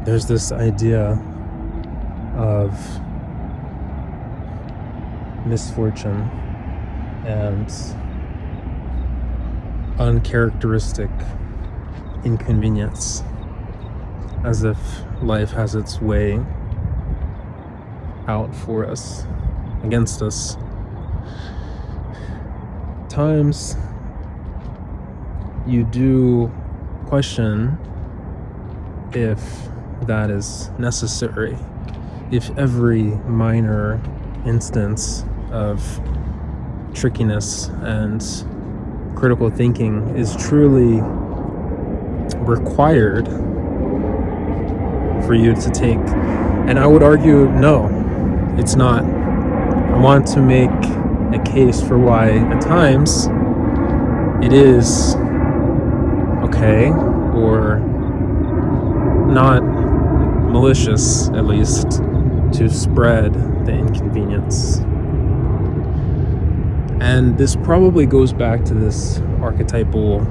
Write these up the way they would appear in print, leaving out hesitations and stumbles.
there's this idea of misfortune and uncharacteristic inconvenience, as if life has its way out for us, against us. Times you do question if that is necessary, if every minor instance of trickiness and critical thinking is truly required for you to take. And I would argue, no, it's not. I want to make a case for why at times it is okay, or not malicious at least, to spread the inconvenience. And this probably goes back to this archetypal,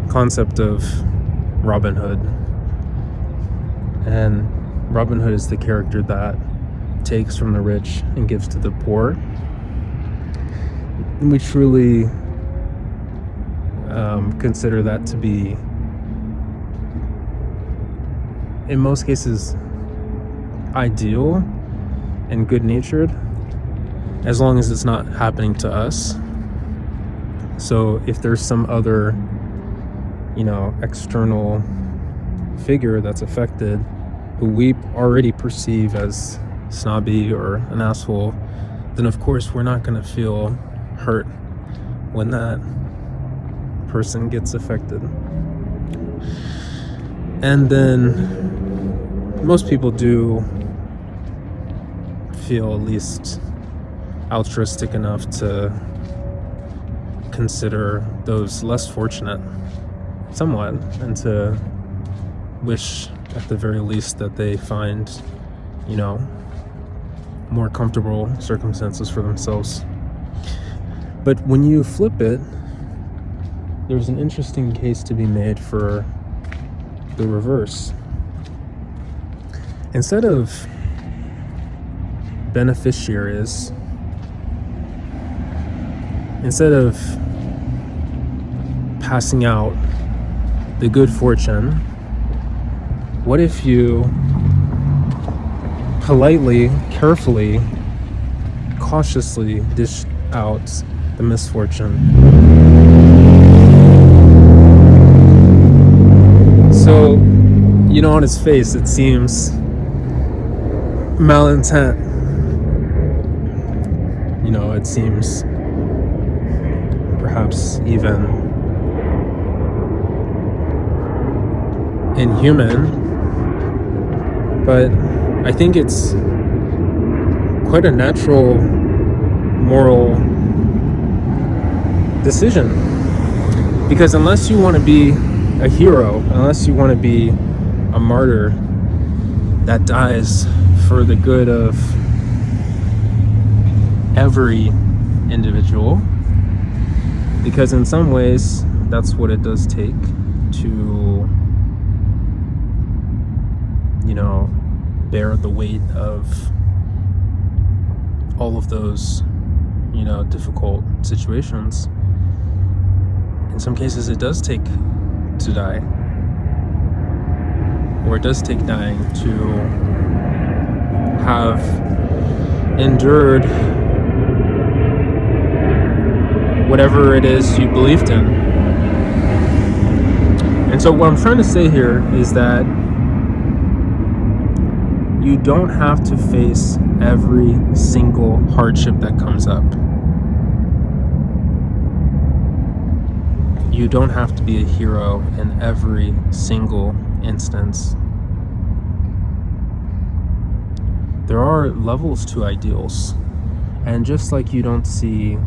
concept of Robin Hood. And Robin Hood is the character that takes from the rich and gives to the poor. And we truly consider that to be, in most cases, ideal and good-natured, as long as it's not happening to us. So if there's some other, external figure that's affected, who we already perceive as snobby or an asshole, then of course we're not going to feel hurt when that person gets affected. And then most people do feel at least altruistic enough to consider those less fortunate somewhat, and to wish at the very least that they find, more comfortable circumstances for themselves. But when you flip it, there's an interesting case to be made for the reverse. Instead of beneficiaries, instead of passing out the good fortune, what if you politely, carefully, cautiously dish out the misfortune? So, on its face, it seems malintent. It seems perhaps even inhuman, but I think it's quite a natural moral decision, because unless you want to be a hero, unless you want to be a martyr that dies for the good of every individual, because in some ways that's what it does take to bear the weight of all of those difficult situations. In some cases it does take to die, or it does take dying to have endured whatever it is you believed in. And so what I'm trying to say here is that you don't have to face every single hardship that comes up. You don't have to be a hero in every single instance. There are levels to ideals, and just like you don't see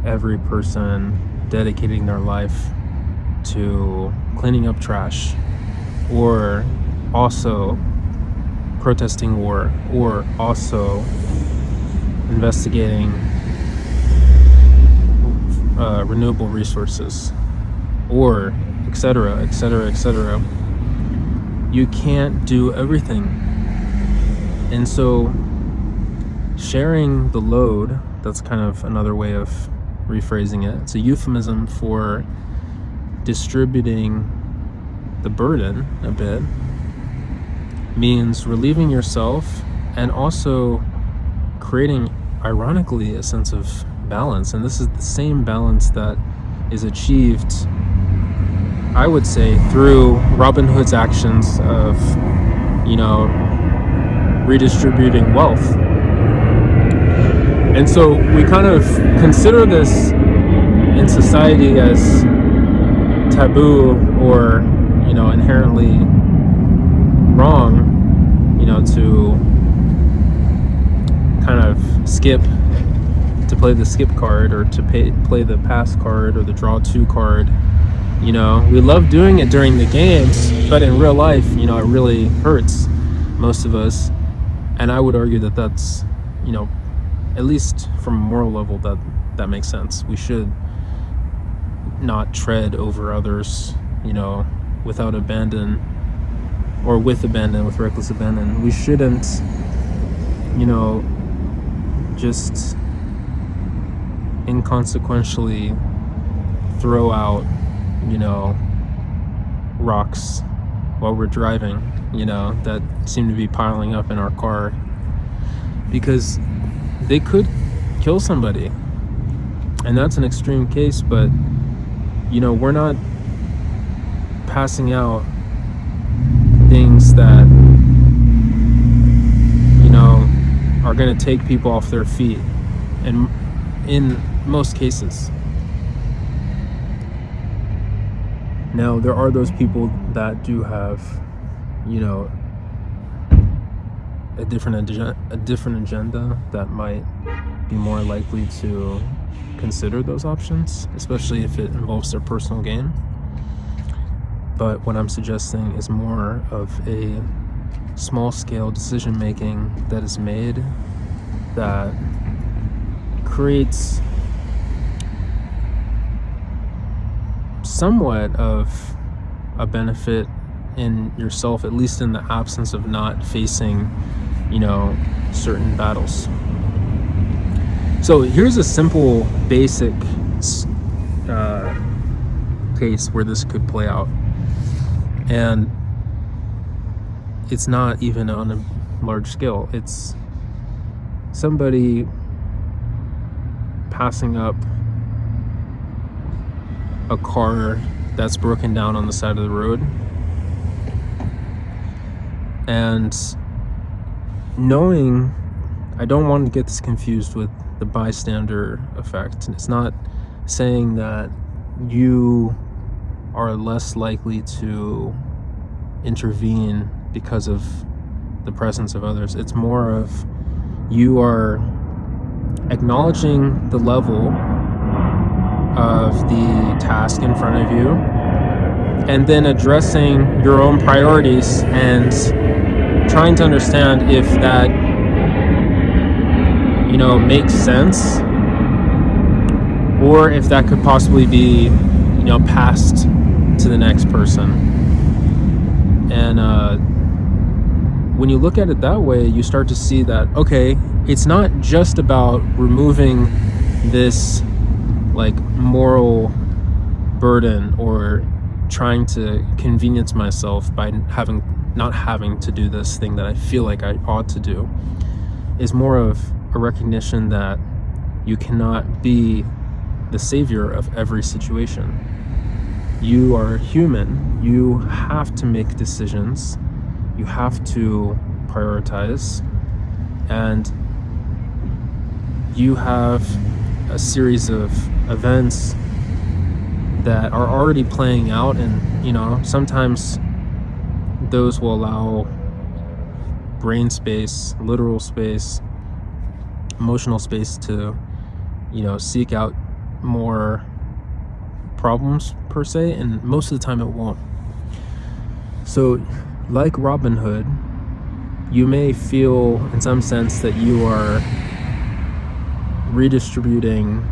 every person dedicating their life to cleaning up trash, or also protesting war, or also investigating renewable resources, or etc., etc., etc. You can't do everything. And so sharing the load, that's kind of another way of rephrasing it. It's a euphemism for distributing the burden a bit, means relieving yourself and also creating, ironically, a sense of balance. And this is the same balance that is achieved, I would say, through Robin Hood's actions of, redistributing wealth. And so we kind of consider this in society as taboo or, inherently wrong, to kind of skip, to play the skip card, or to play the pass card or the draw two card. We love doing it during the games, but in real life, it really hurts most of us. And I would argue that that's, at least from a moral level, that makes sense. We should not tread over others, without abandon, or with reckless abandon. We shouldn't, just inconsequentially throw out, rocks while we're driving, that seem to be piling up in our car, because they could kill somebody. And that's an extreme case, but we're not passing out things that are going to take people off their feet, and in most cases. Now, there are those people that do have a different agenda that might be more likely to consider those options, especially if it involves their personal gain. But what I'm suggesting is more of a small-scale decision-making that is made that creates somewhat of a benefit in yourself, at least in the absence of not facing, certain battles. So here's a simple, basic case where this could play out. And it's not even on a large scale. It's somebody passing up a car that's broken down on the side of the road, and knowing, I don't want to get this confused with the bystander effect. It's not saying that you are less likely to intervene because of the presence of others. It's more of, you are acknowledging the level of the task in front of you, and then addressing your own priorities and trying to understand if that makes sense, or if that could possibly be passed to the next person. And when you look at it that way, you start to see that, okay, it's not just about removing this moral burden or trying to convenience myself by not having to do this thing that I feel like I ought to do. Is more of a recognition that you cannot be the savior of every situation. You are human. You have to make decisions. You have to prioritize. And you have a series of events that are already playing out, and sometimes those will allow brain space, literal space, emotional space to seek out more problems per se, and most of the time it won't. So like Robin Hood, you may feel in some sense that you are redistributing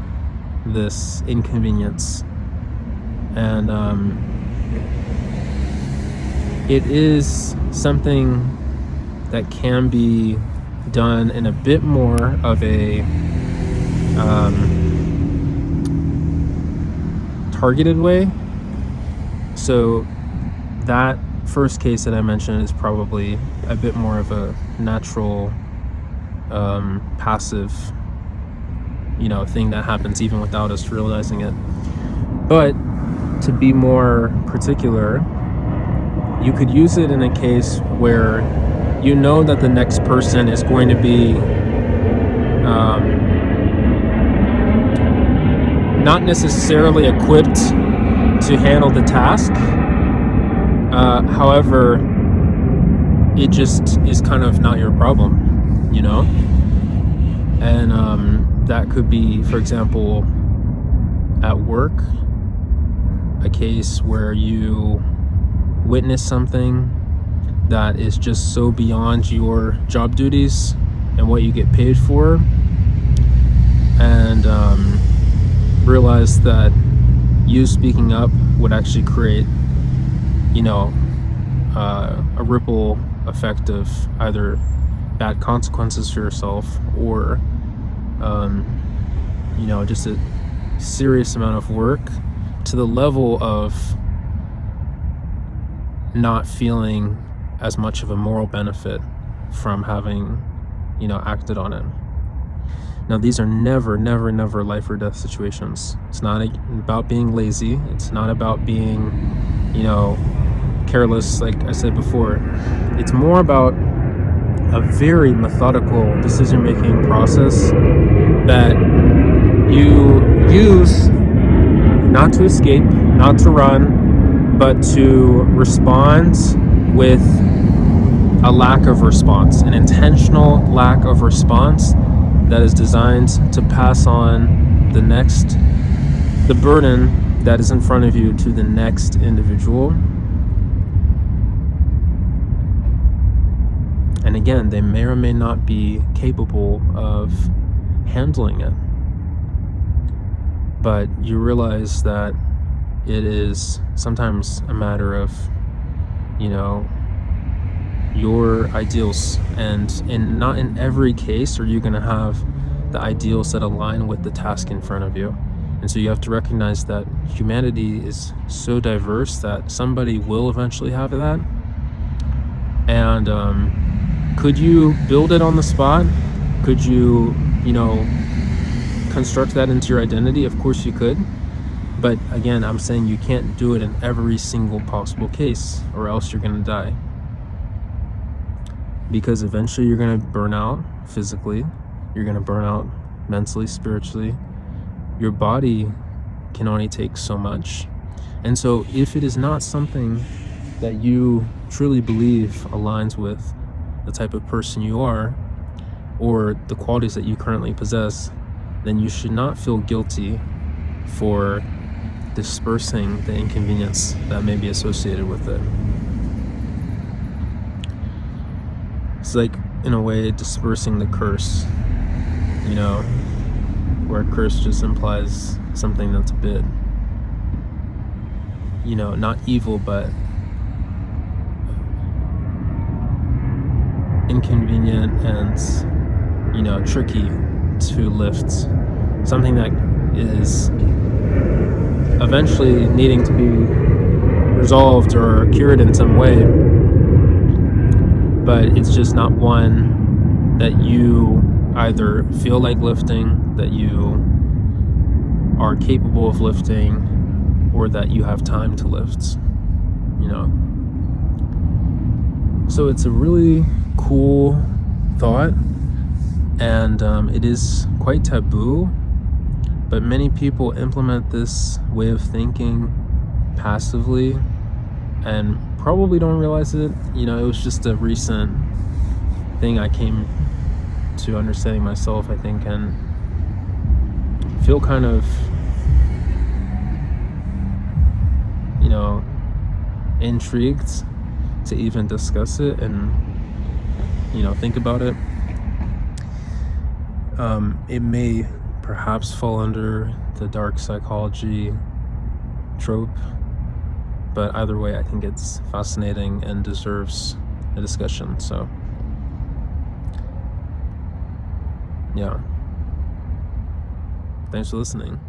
this inconvenience, and it is something that can be done in a bit more of a targeted way. So that first case that I mentioned is probably a bit more of a natural, passive, thing that happens even without us realizing it. But to be more particular, you could use it in a case where you know that the next person is going to be not necessarily equipped to handle the task. However, it just is kind of not your problem, And that could be, for example, at work, a case where you witness something that is just so beyond your job duties and what you get paid for, and realize that you speaking up would actually create a ripple effect of either bad consequences for yourself or just a serious amount of work, to the level of not feeling as much of a moral benefit from having acted on it. Now, these are never life or death situations. It's not about being lazy. It's not about being careless, like I said before. It's more about a very methodical decision-making process that you use not to escape, not to run, but to respond with a lack of response, an intentional lack of response that is designed to pass on the burden that is in front of you to the next individual. And again, they may or may not be capable of handling it. But you realize that it is sometimes a matter of, your ideals. And not in every case are you going to have the ideals that align with the task in front of you. And so you have to recognize that humanity is so diverse that somebody will eventually have that. And could you build it on the spot? Could you, construct that into your identity? Of course you could. But again, I'm saying you can't do it in every single possible case, or else you're going to die. Because eventually you're going to burn out physically. You're going to burn out mentally, spiritually. Your body can only take so much. And so if it is not something that you truly believe aligns with the type of person you are, or the qualities that you currently possess, then you should not feel guilty for dispersing the inconvenience that may be associated with it. It's like, in a way, dispersing the curse, where curse just implies something that's a bit, not evil, but inconvenient and, tricky to lift. Something that is eventually needing to be resolved or cured in some way, but it's just not one that you either feel like lifting, that you are capable of lifting, or that you have time to lift, So it's a really cool thought, and it is quite taboo, but many people implement this way of thinking passively and probably don't realize it. It was just a recent thing I came to understanding myself, I think, and feel kind of, intrigued to even discuss it and, think about it. It may perhaps fall under the dark psychology trope, But either way, I think it's fascinating and deserves a discussion. So, yeah. Thanks for listening.